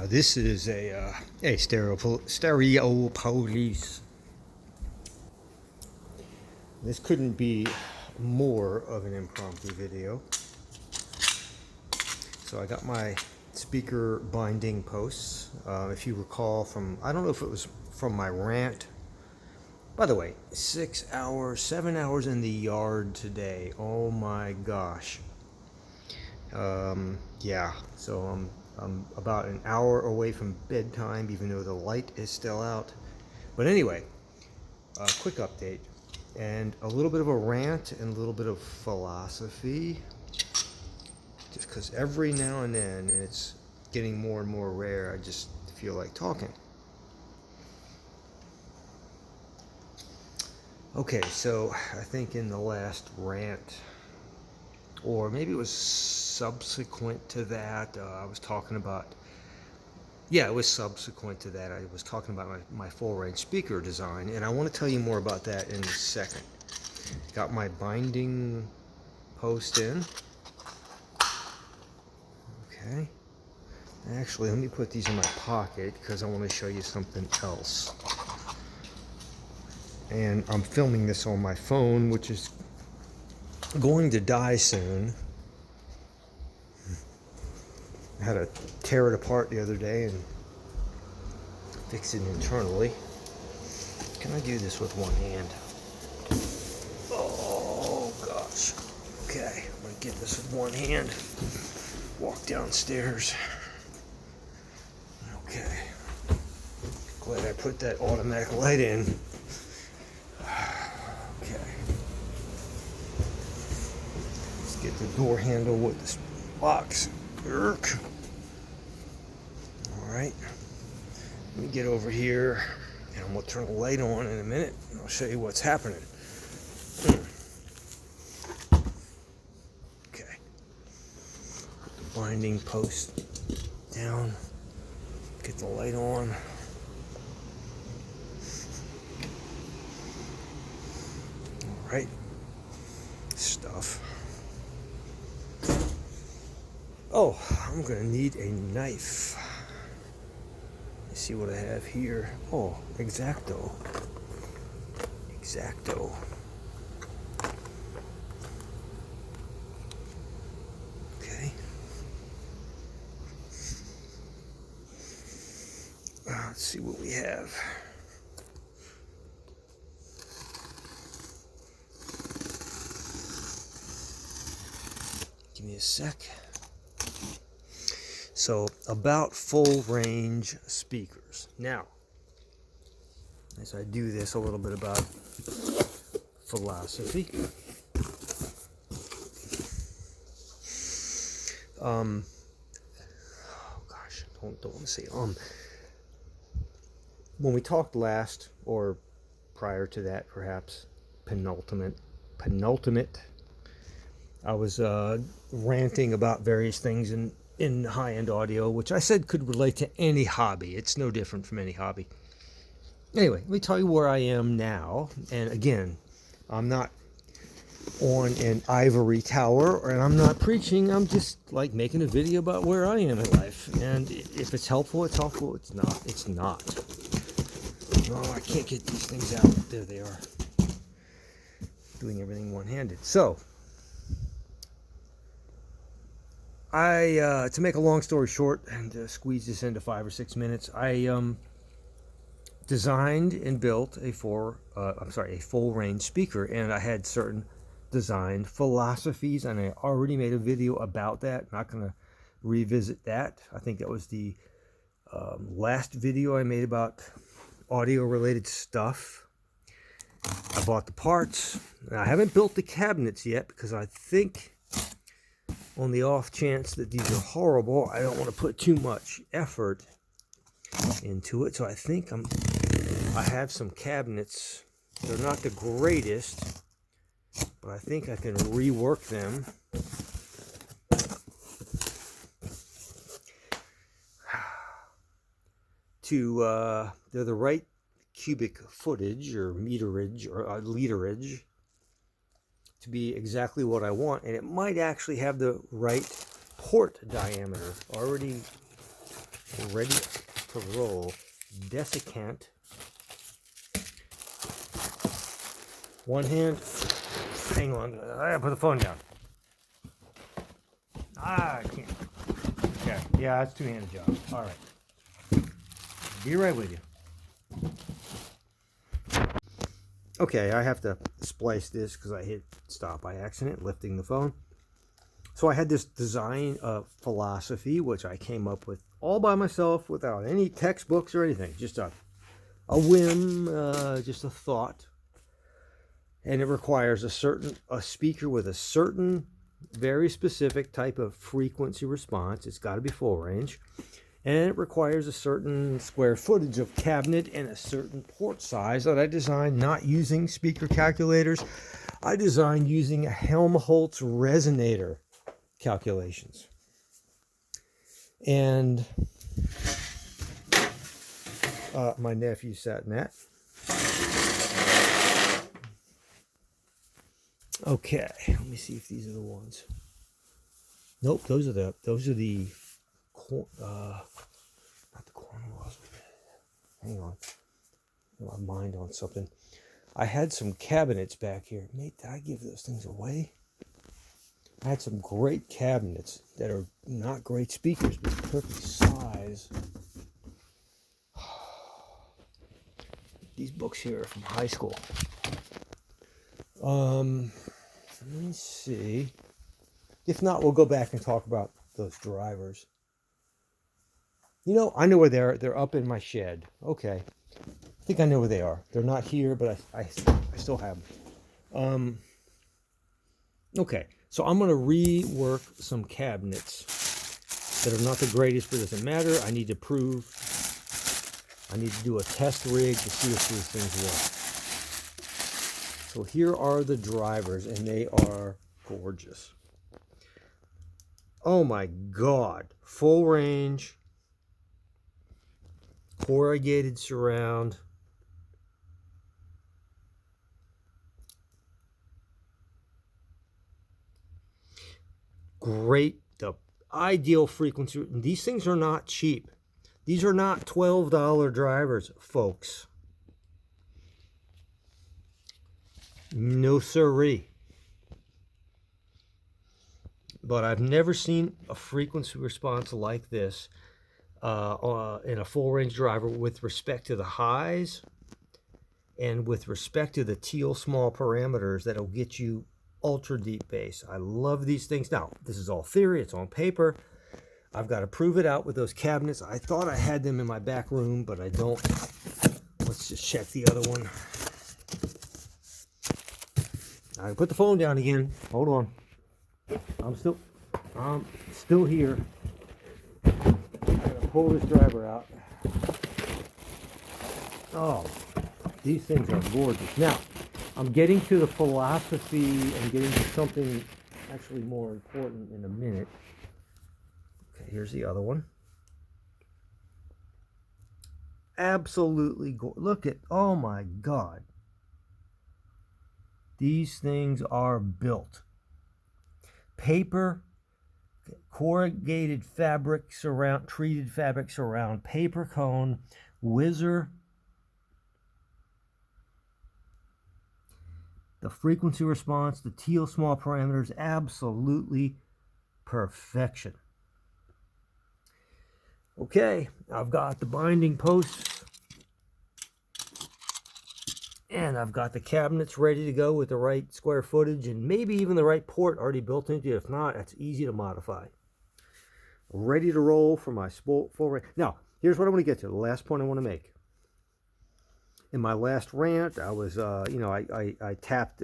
This is a stereo police. This couldn't be more of an impromptu video. So I got my speaker binding posts. If you recall from, I don't know if it was from my rant. By the way, 6 hours, 7 hours in the yard today. Oh my gosh. Yeah, so I'm about an hour away from bedtime, even though the light is still out. But anyway, a quick update and a little bit of a rant and a little bit of philosophy. Just because every now and then, and it's getting more and more rare, I just feel like talking. Okay, so I think in the last rant, or maybe it was subsequent to that, I was talking about, yeah, it was subsequent to that, I was talking about my full range speaker design, and I want to tell you more about that in a second. Got my binding post in. Okay. Actually, let me put these in my pocket because I want to show you something else. And I'm filming this on my phone, which is going to die soon. I had to tear it apart the other day and fix it internally. Can I do this with one hand? Oh gosh. Okay, I'm gonna get this with one hand. Walk downstairs. Okay. Glad I put that automatic light in. Okay. Let's get the door handle with this box. Alright. Let me get over here and I'm gonna turn the light on in a minute and I'll show you what's happening. Okay. Put the binding post down. Get the light on. Alright. Stuff. Oh, I'm gonna need a knife. Let's see what I have here. Oh, X-Acto. X-Acto. Okay. Let's see what we have. Give me a sec. So, about full range speakers. Now, as I do this, a little bit about philosophy. Oh gosh, don't want to say when we talked last, or prior to that, perhaps penultimate, I was ranting about various things in high-end audio, which I said could relate to any hobby. It's no different from any hobby. Anyway, let me tell you where I am now. And again, I'm not on an ivory tower, and I'm not preaching. I'm just like making a video about where I am in life. And if it's helpful, it's helpful. It's not, it's not. Oh, I can't get these things out. There they are. Doing everything one-handed. So, to make a long story short and squeeze this into 5 or 6 minutes, I designed and built a full range speaker, and I had certain design philosophies, and I already made a video about that. I'm not going to revisit that. I think that was the last video I made about audio related stuff. I bought the parts. I haven't built the cabinets yet because I think, on the off chance that these are horrible, I don't want to put too much effort into it. So I think I have some cabinets. They're not the greatest, but I think I can rework them. They're the right cubic footage or meterage or literage to be exactly what I want, and it might actually have the right port diameter already ready to roll. Desiccant. One hand. Hang on. I gotta put the phone down. I can't. Okay. Yeah, it's two-handed job. All right. Be right with you. Okay, I have to splice this because I hit stop by accident, lifting the phone. So I had this design philosophy, which I came up with all by myself without any textbooks or anything. Just a whim, just a thought. And it requires a speaker with a certain very specific type of frequency response. It's got to be full range. And it requires a certain square footage of cabinet and a certain port size that I designed not using speaker calculators. I designed using a Helmholtz resonator calculations. And my nephew sat in that. Okay, let me see if these are the ones. Nope, those are the not the Cornwalls. Hang on, my mind on something. I had some cabinets back here. Mate, did I give those things away? I had some great cabinets that are not great speakers, but perfect size. These books here are from high school. Let me see. If not, we'll go back and talk about those drivers. You know, I know where they are. They're up in my shed. Okay. I think I know where they are. They're not here, but I still have them. Okay. So I'm going to rework some cabinets that are not the greatest, but it doesn't matter. I need to do a test rig to see if these things work. So here are the drivers, and they are gorgeous. Oh my God. Full range. Corrugated surround. Great. The ideal frequency. These things are not cheap. These are not $12 drivers, folks. No siree. But I've never seen a frequency response like this in a full range driver with respect to the highs and with respect to the teal small parameters that'll get you ultra deep bass. I love these things. Now, this is all theory. It's on paper. I've got to prove it out with those cabinets. I thought I had them in my back room, but I don't. Let's just check the other one. I put the phone down again. Hold on. I'm still here. I gotta pull this driver out. Oh, these things are gorgeous. Now, I'm getting to the philosophy and getting to something actually more important in a minute. Okay, here's the other one. Absolutely gorgeous. Look at, oh my God. These things are built. Paper, corrugated fabric surround, treated fabric surround, paper cone, whizzer. The frequency response, the teal small parameters, absolutely perfection. Okay, I've got the binding posts. And I've got the cabinets ready to go with the right square footage and maybe even the right port already built into it. If not, that's easy to modify. Ready to roll for my full range. Now, here's what I want to get to. The last point I want to make. In my last rant, I was, I tapped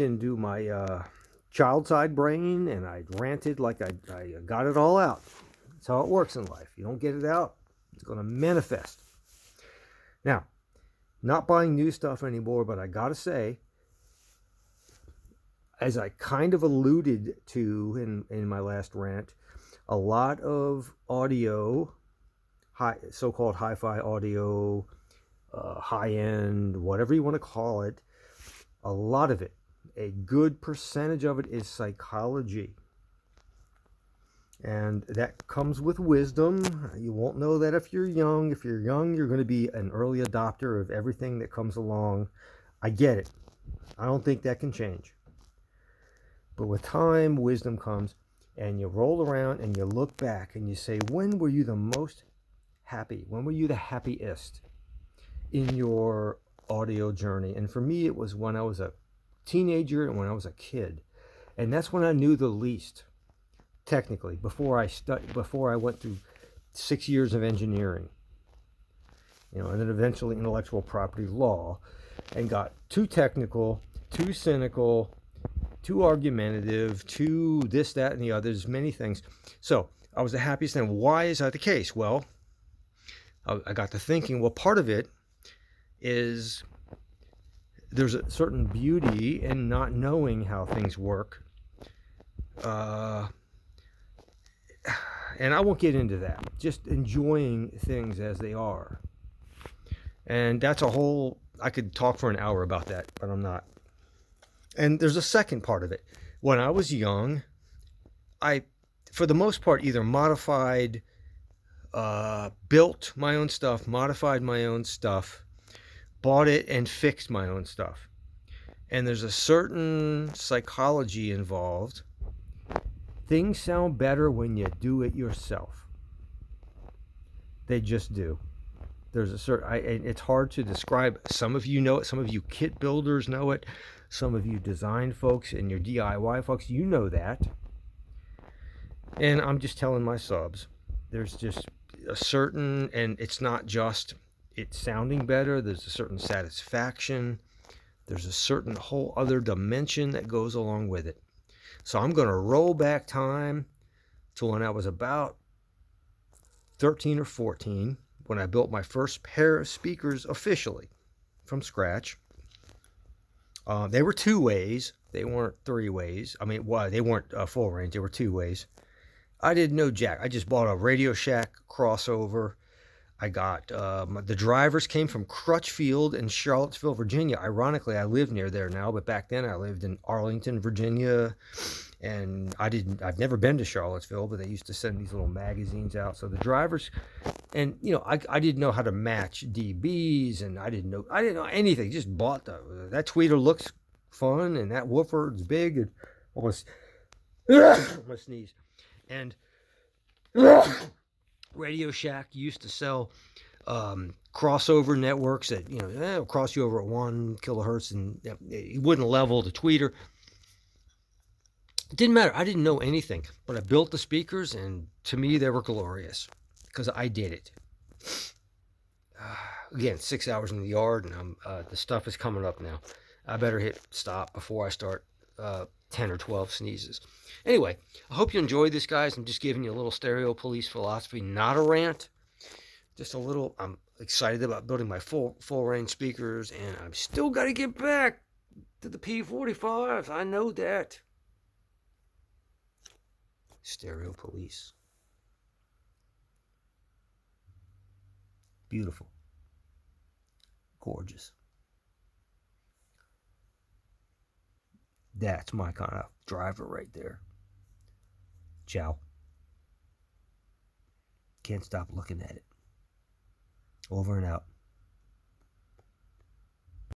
into my child side brain and I ranted like I got it all out. That's how it works in life. You don't get it out, it's going to manifest. Now, not buying new stuff anymore, but I gotta say, as I kind of alluded to in my last rant, a lot of audio, so-called hi-fi audio, high-end, whatever you want to call it, a lot of it, a good percentage of it is psychology. And that comes with wisdom. You won't know that if you're young. If you're young, you're going to be an early adopter of everything that comes along. I get it. I don't think that can change. But with time, wisdom comes, and you roll around and you look back and you say, when were you the most happy? When were you the happiest in your audio journey? And for me, it was when I was a teenager and when I was a kid. And that's when I knew the least, technically, before I went through 6 years of engineering, and then eventually intellectual property law, and got too technical, too cynical, too argumentative, too this, that, and the others, many things. So I was the happiest. And why is that the case? Well, I got to thinking, well, part of it is there's a certain beauty in not knowing how things work. And I won't get into that. Just enjoying things as they are. And that's I could talk for an hour about that, but I'm not. And there's a second part of it. When I was young, I, for the most part, either modified, built my own stuff, modified my own stuff, bought it and fixed my own stuff. And there's a certain psychology involved. Things sound better when you do it yourself. They just do. There's a certain, it's hard to describe. Some of you know it. Some of you kit builders know it. Some of you design folks and your DIY folks, you know that. And I'm just telling my subs, there's just a certain, and it's not just it sounding better. There's a certain satisfaction. There's a certain whole other dimension that goes along with it. So I'm going to roll back time to when I was about 13 or 14, when I built my first pair of speakers officially from scratch. They were 2-ways. They weren't 3-ways. I mean, they weren't full range. They were 2-ways. I didn't know jack. I just bought a Radio Shack crossover. I got the drivers came from Crutchfield in Charlottesville, Virginia. Ironically, I live near there now, but back then I lived in Arlington, Virginia, and I've never been to Charlottesville, but they used to send these little magazines out. So the drivers, and I didn't know how to match DBs, and I didn't know anything. Just bought that tweeter looks fun, and that woofer is big, and almost my sneeze, and. Radio Shack used to sell crossover networks that it'll cross you over at 1 kilohertz, and it wouldn't level the tweeter. It didn't matter. I didn't know anything, but I built the speakers, and to me they were glorious because I did it. Again, 6 hours in the yard, and the stuff is coming up now. I better hit stop before I start 10 or 12 sneezes. Anyway, I hope you enjoyed this, guys. I'm just giving you a little stereo police philosophy, not a rant. Just a little. I'm excited about building my full range speakers, and I've still got to get back to the P45s. I know that. Stereo police. Beautiful. Gorgeous. That's my kind of driver right there. Ciao. Can't stop looking at it. Over and out.